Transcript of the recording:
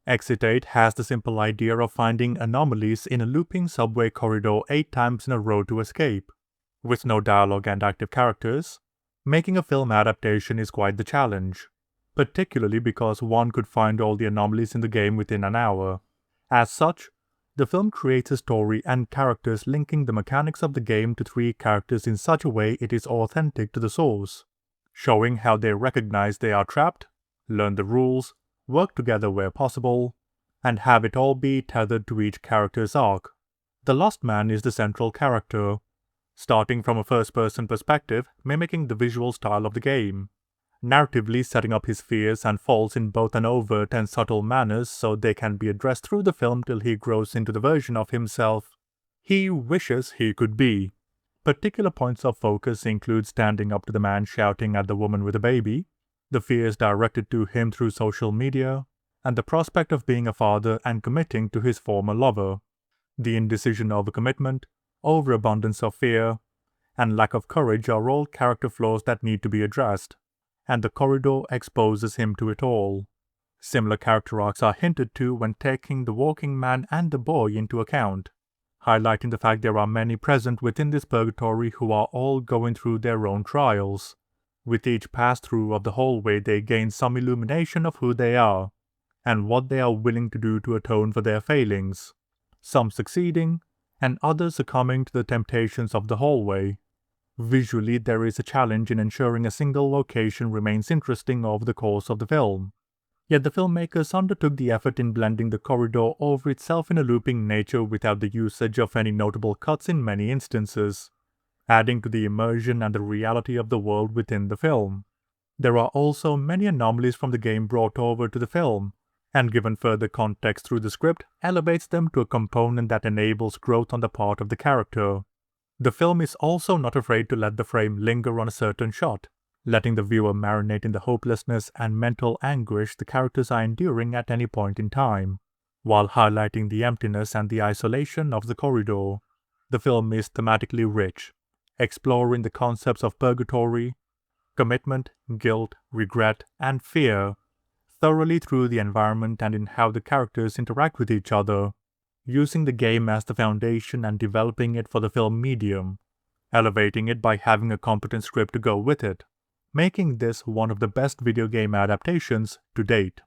Exit 8 has the simple idea of finding anomalies in a looping subway corridor 8 times in a row to escape. With no dialogue and active characters, making a film adaptation is quite the challenge, particularly because one could find all the anomalies in the game within an hour. As such, the film creates a story and characters linking the mechanics of the game to 3 characters in such a way it is authentic to the source, showing how they recognize they are trapped, learn the rules, work together where possible, and have it all be tethered to each character's arc. The Lost Man is the central character, starting from a first-person perspective, mimicking the visual style of the game, narratively setting up his fears and faults in both an overt and subtle manners so they can be addressed through the film till he grows into the version of himself he wishes he could be. Particular points of focus include standing up to the man shouting at the woman with a baby, the fears directed to him through social media, and the prospect of being a father and committing to his former lover. The indecision of a commitment, overabundance of fear, and lack of courage are all character flaws that need to be addressed, and the corridor exposes him to it all. Similar character arcs are hinted to when taking the walking man and the boy into account, highlighting the fact there are many present within this purgatory who are all going through their own trials. With each pass-through of the hallway they gain some illumination of who they are, and what they are willing to do to atone for their failings, some succeeding, and others succumbing to the temptations of the hallway. Visually, there is a challenge in ensuring a single location remains interesting over the course of the film. Yet the filmmakers undertook the effort in blending the corridor over itself in a looping nature without the usage of any notable cuts in many instances, adding to the immersion and the reality of the world within the film. There are also many anomalies from the game brought over to the film, and given further context through the script, elevates them to a component that enables growth on the part of the character. The film is also not afraid to let the frame linger on a certain shot, letting the viewer marinate in the hopelessness and mental anguish the characters are enduring at any point in time, while highlighting the emptiness and the isolation of the corridor. The film is thematically rich, exploring the concepts of purgatory, commitment, guilt, regret, and fear, thoroughly through the environment and in how the characters interact with each other, using the game as the foundation and developing it for the film medium, elevating it by having a competent script to go with it, making this one of the best video game adaptations to date.